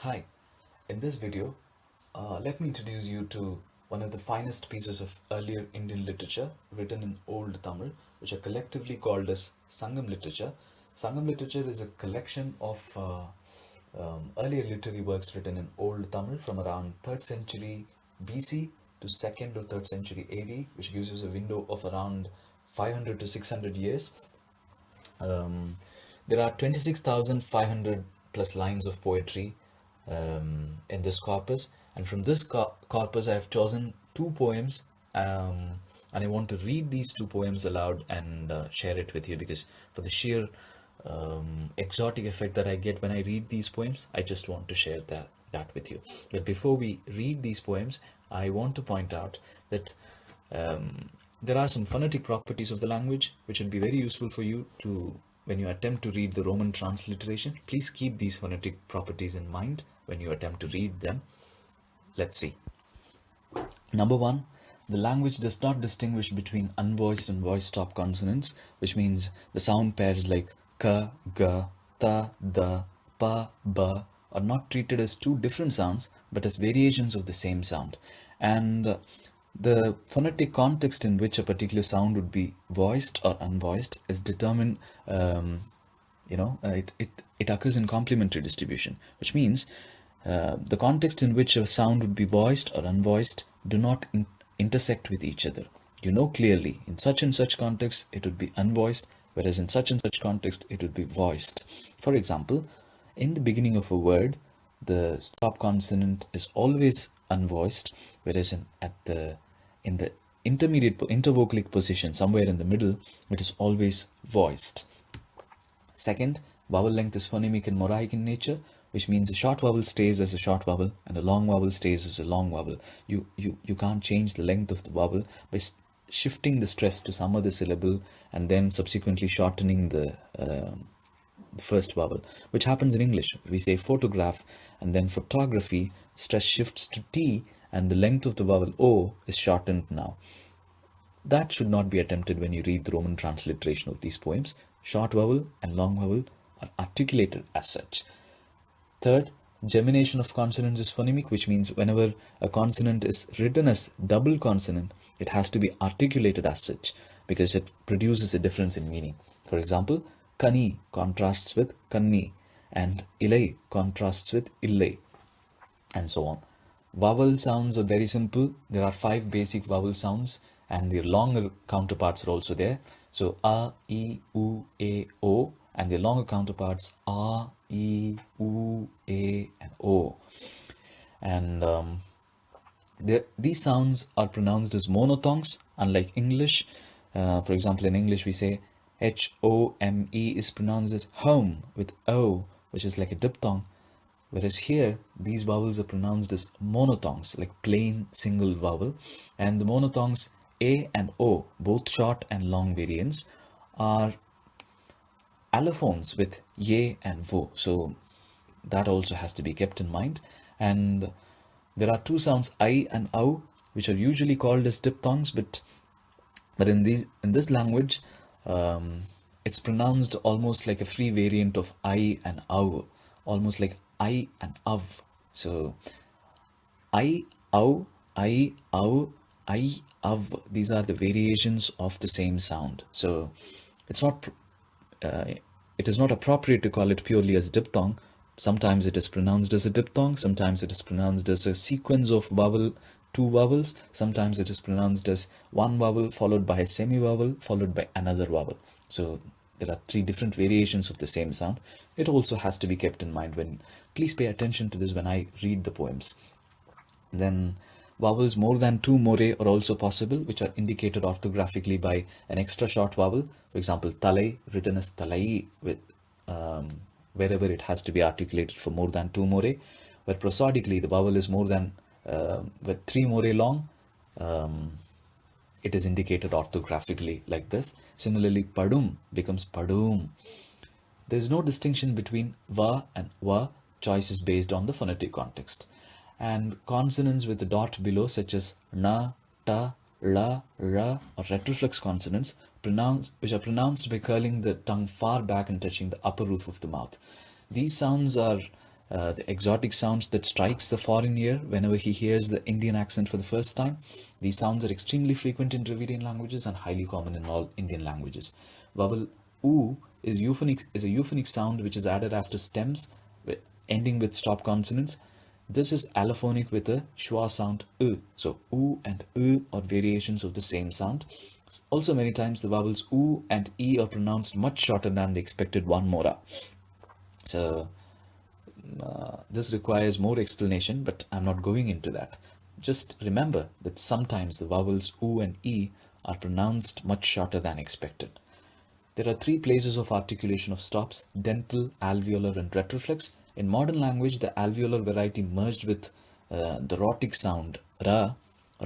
Hi, in this video, let me introduce you to one of the finest pieces of earlier Indian literature written in Old Tamil, which are collectively called as Sangam literature. Sangam literature is a collection of earlier literary works written in Old Tamil from around 3rd century BC to 2nd or 3rd century AD, which gives us a window of around 500 to 600 years. Um, there are 26,500 plus lines of poetry in this corpus, and from this corpus, I have chosen two poems, and I want to read these two poems aloud and share it with you because, for the sheer exotic effect that I get when I read these poems, I just want to share that with you. But before we read these poems, I want to point out that there are some phonetic properties of the language which will be very useful for you to when you attempt to read the Roman transliteration. Please keep these phonetic properties in mind when you attempt to read them. Let's see. Number one, the language does not distinguish between unvoiced and voiced stop consonants, which means the sound pairs like ka, ga, ta, da, pa, ba are not treated as two different sounds but as variations of the same sound. And the phonetic context in which a particular sound would be voiced or unvoiced is determined, it occurs in complementary distribution, which means the context in which a sound would be voiced or unvoiced do not intersect with each other. You know clearly in such and such context it would be unvoiced, whereas in such and such context it would be voiced. For example, in the beginning of a word, the stop consonant is always unvoiced, whereas in the intermediate intervocalic position, somewhere in the middle, it is always voiced. Second, vowel length is phonemic and moraic in nature, which means a short vowel stays as a short vowel and a long vowel stays as a long vowel. You can't change the length of the vowel by shifting the stress to some other syllable and then subsequently shortening the first vowel, which happens in English. We say photograph and then photography, stress shifts to T and the length of the vowel O is shortened now. That should not be attempted when you read the Roman transliteration of these poems. Short vowel and long vowel are articulated as such. Third, gemination of consonants is phonemic, which means whenever a consonant is written as double consonant, it has to be articulated as such because it produces a difference in meaning. For example, kani contrasts with kanni and ilai contrasts with illai, and so on. Vowel sounds are very simple. There are 5 basic vowel sounds and their longer counterparts are also there. So a, e, u, a, o, and their longer counterparts a, e, u, a, and o. And these sounds are pronounced as monophthongs, unlike English. For example, in English we say H-O-M-E is pronounced as home with O, which is like a diphthong. Whereas here, these vowels are pronounced as monophthongs, like plain single vowel. And the monophthongs A and O, both short and long variants, are allophones with ye and vo. So that also has to be kept in mind. And there are two sounds I and au, which are usually called as diphthongs, but in this language, it's pronounced almost like a free variant of I and au, almost like I and av. So I, au, I, au, I, av. These are the variations of the same sound. So it's not it is not appropriate to call it purely as diphthong. Sometimes it is pronounced as a diphthong, sometimes it is pronounced as a sequence of two vowels, sometimes it is pronounced as one vowel followed by a semi-vowel followed by another vowel. So there are 3 different variations of the same sound. It also has to be kept in mind when, please pay attention to this when I read the poems. Then vowels more than 2 morae are also possible, which are indicated orthographically by an extra short vowel. For example, talai written as talai with wherever it has to be articulated for more than 2 morae, where prosodically the vowel is more than with 3 morae long, it is indicated orthographically like this. Similarly, padum becomes padum. There is no distinction between va and wa. Choice is based on the phonetic context. And consonants with the dot below, such as na, ta, la, ra, or retroflex consonants, which are pronounced by curling the tongue far back and touching the upper roof of the mouth. These sounds are the exotic sounds that strikes the foreign ear whenever he hears the Indian accent for the first time. These sounds are extremely frequent in Dravidian languages and highly common in all Indian languages. Vowel U is a euphonic sound which is added after stems ending with stop consonants. This is allophonic with a schwa sound U. So U and U are variations of the same sound. Also, many times the vowels U and E are pronounced much shorter than the expected one mora. So this requires more explanation, but I'm not going into that. Just remember that sometimes the vowels U and E are pronounced much shorter than expected. There are three places of articulation of stops: dental, alveolar, and retroflex. In modern language, the alveolar variety merged with the rhotic sound ra,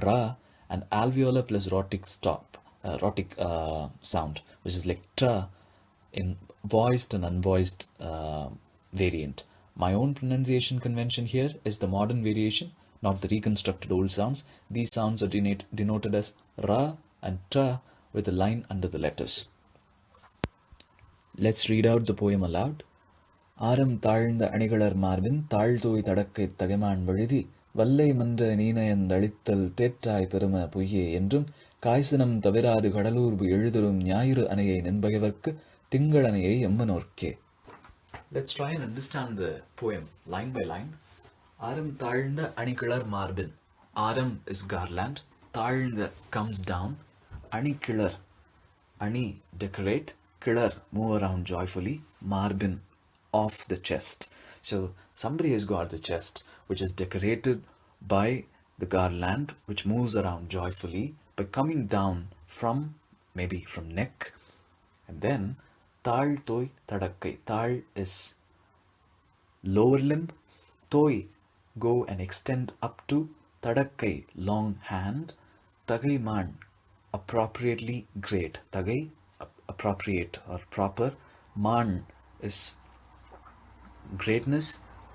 ra, and alveolar plus rhotic sound, which is like tra in voiced and unvoiced variant. My own pronunciation convention here is the modern variation, not the reconstructed old sounds. These sounds are denoted as ra and tra with a line under the letters. Let's read out the poem aloud. ஆரம் தாழ்ந்த அணிகளர் மார்பின் தாழ்தோய் தடக்கை தகைமான் வழுதி வல்லை மன்ற நீனயந்தளித்தல் தேற்றாய் பெரும பொய்யே என்றும் காய்சனம் தவிராது கடலூர்பு எழுதரும் ஞாயிறு அணையை நண்பகைவர்க்கு திங்களணையை எம்மனோர்க்கே. Let's try and understand the poem line by line. ஆரம் தாழ்ந்த அணிகிளர் மார்பின். Aram is garland. தாழ்ந்த comes down. அணிகிளர், ani decorate, kilar move around joyfully, marbin off the chest. So somebody has got the chest which is decorated by the garland which moves around joyfully by coming down from maybe from neck. And then tal toy tadakkai. Tal is lower limb, toy go and extend up to, tadakkai long hand, tagai man appropriately great. Tagai appropriate or proper, man is greatness.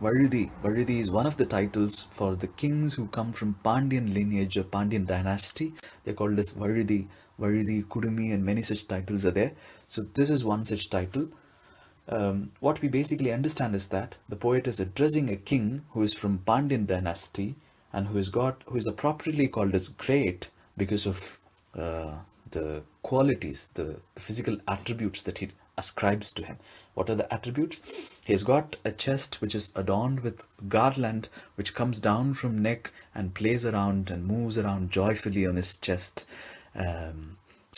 Vazhuthi is one of the titles for the kings who come from Pandyan lineage or Pandyan dynasty. They're called as Vazhuthi, Kudumi, and many such titles are there. So this is one such title. What we basically understand is that the poet is addressing a king who is from Pandyan dynasty and who is appropriately called as great because of the qualities, the physical attributes that he ascribes to him. What are the attributes? He's got a chest which is adorned with garland which comes down from neck and plays around and moves around joyfully on his chest.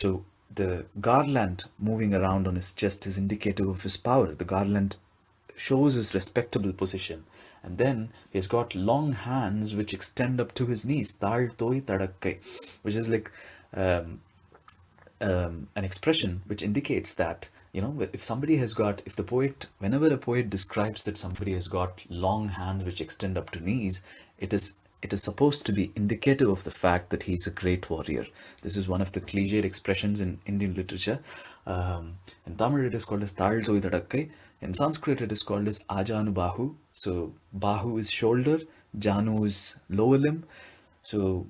So the garland moving around on his chest is indicative of his power. The garland shows his respectable position. And then he's got long hands which extend up to his knees. Tal toi tadakkai, which is like an expression which indicates that, you know, if the poet, whenever a poet describes that somebody has got long hands which extend up to knees, it is supposed to be indicative of the fact that he is a great warrior. This is one of the cliched expressions in Indian literature. In Tamil it is called as Tal Toi Tadakkai. In Sanskrit it is called as Ajanu Bahu. So Bahu is shoulder, Janu is lower limb. So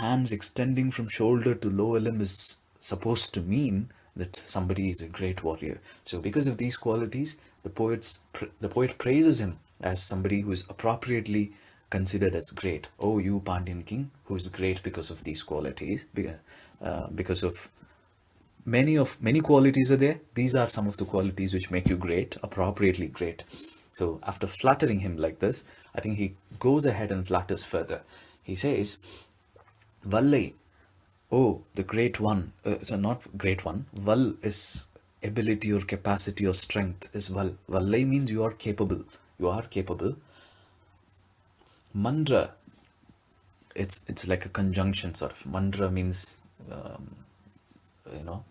hands extending from shoulder to lower limb is supposed to mean that somebody is a great warrior. So because of these qualities, the poet praises him as somebody who is appropriately considered as great. Oh, you Pandyan king, who is great because of these qualities, because of many qualities are there. These are some of the qualities which make you great, appropriately great. So after flattering him like this, I think he goes ahead and flatters further. He says, Vallai, oh, the great one. So not great one. Val is ability or capacity or strength is val. Vallai means you are capable. You are capable. Mandra, it's like a conjunction sort of. Mandra means,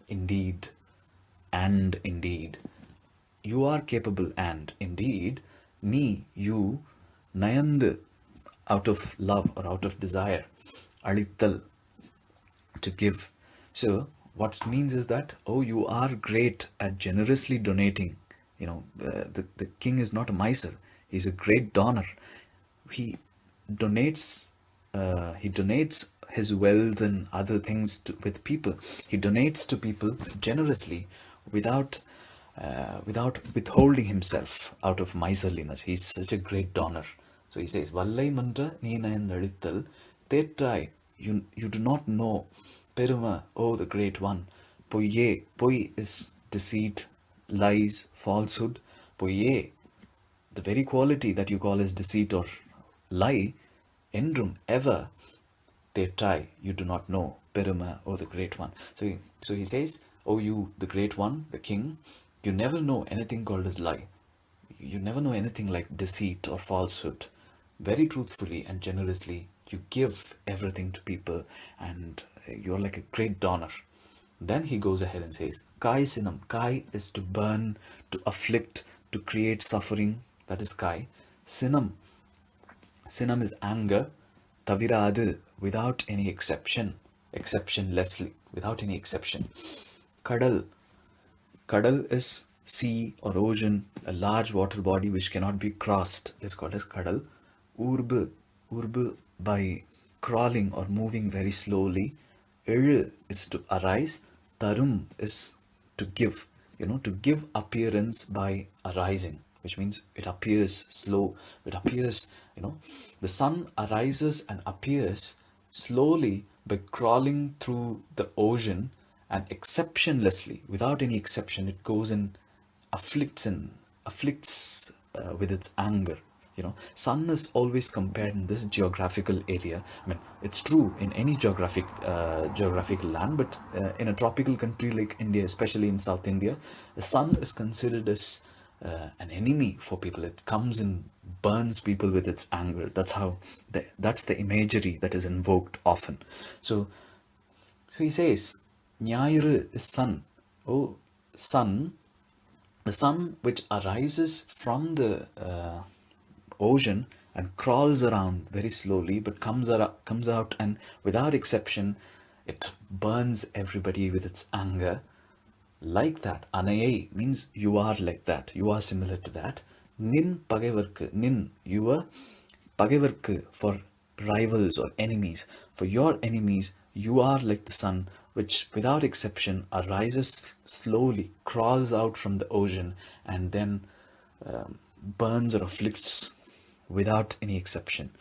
indeed and indeed. You are capable and indeed. Ni, you, nayand, out of love or out of desire. Alittal, to give. So what it means is that, oh, you are great at generously donating. You know, the king is not a miser. He's a great donor. He donates his wealth and other things with people. He donates to people generously without without withholding himself out of miserliness. He's such a great donor. So he says, Vallai Mandra Neenayan Nalittal, Tetrai, you do not know, Peruma, oh the great one. Poye, poi is deceit, lies, falsehood. Poye, the very quality that you call as deceit or lie, endrum, ever, they try, you do not know, Peruma, oh the great one. So he says, oh you, the great one, the king, you never know anything called as lie. You never know anything like deceit or falsehood. Very truthfully and generously, you give everything to people, and you're like a great donor. Then he goes ahead and says, Kai sinam. Kai is to burn, to afflict, to create suffering. That is Kai. Sinam. Sinam is anger. Taviradu, without any exception. Exceptionlessly, without any exception. Kadal. Kadal is sea or ocean, a large water body which cannot be crossed is called as Kadal. Urbu. Urbu, by crawling or moving very slowly. Iru is to arise. Tarum is to give, to give appearance by arising, which means it appears slow. It appears, the sun arises and appears slowly by crawling through the ocean, and exceptionlessly, without any exception, it goes and afflicts with its anger. Sun is always compared in this geographical area. I mean, it's true in any geographical land, but in a tropical country like India, especially in South India, the sun is considered as an enemy for people. It comes and burns people with its anger. That's the imagery that is invoked often. So he says, Nyairu is sun. Oh, sun, the sun which arises from the ocean and crawls around very slowly, but comes out and without exception, it burns everybody with its anger. Like that, Anayai means you are like that, you are similar to that. Nin Pagavarku, Nin, your Pagavarku, for rivals or enemies. For your enemies, you are like the sun, which without exception arises slowly, crawls out from the ocean, and then burns or afflicts without any exception.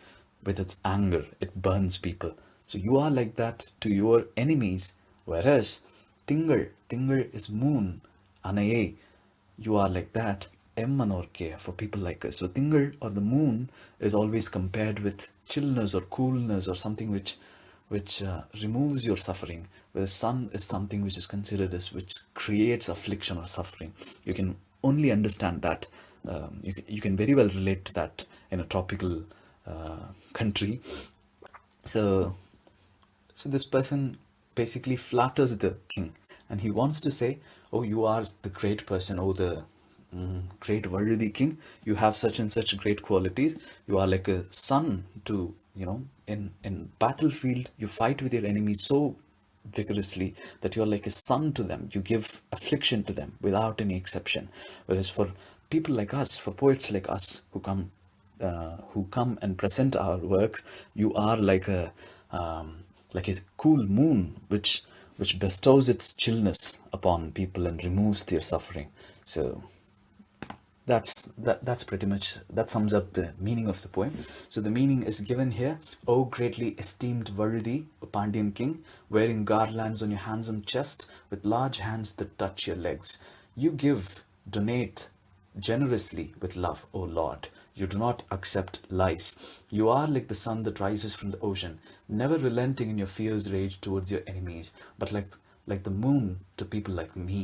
With its anger, it burns people. So you are like that to your enemies, whereas Tingal is moon, Anaye, you are like that, Emmanorke, for people like us. So Tingal or the moon is always compared with chillness or coolness or something which removes your suffering, whereas sun is something which is considered as which creates affliction or suffering. You can only understand that. You can very well relate to that in a tropical country. So this person basically flatters the king, and he wants to say, oh, you are the great person, oh, the great worthy king, you have such and such great qualities, you are like a sun to, in battlefield, you fight with your enemies so vigorously that you're like a sun to them, you give affliction to them without any exception. Whereas for people like us, for poets like us who come and present our works, you are like a cool moon which bestows its chillness upon people and removes their suffering. So that's pretty much, that sums up the meaning of the poem. So the meaning is given here: O greatly esteemed worthy, O Pandyan king, wearing garlands on your handsome chest, with large hands that touch your legs, you give, donate generously with love, O Lord. You do not accept lies. You are like the sun that rises from the ocean, never relenting in your fierce rage towards your enemies, but like the moon to people like me.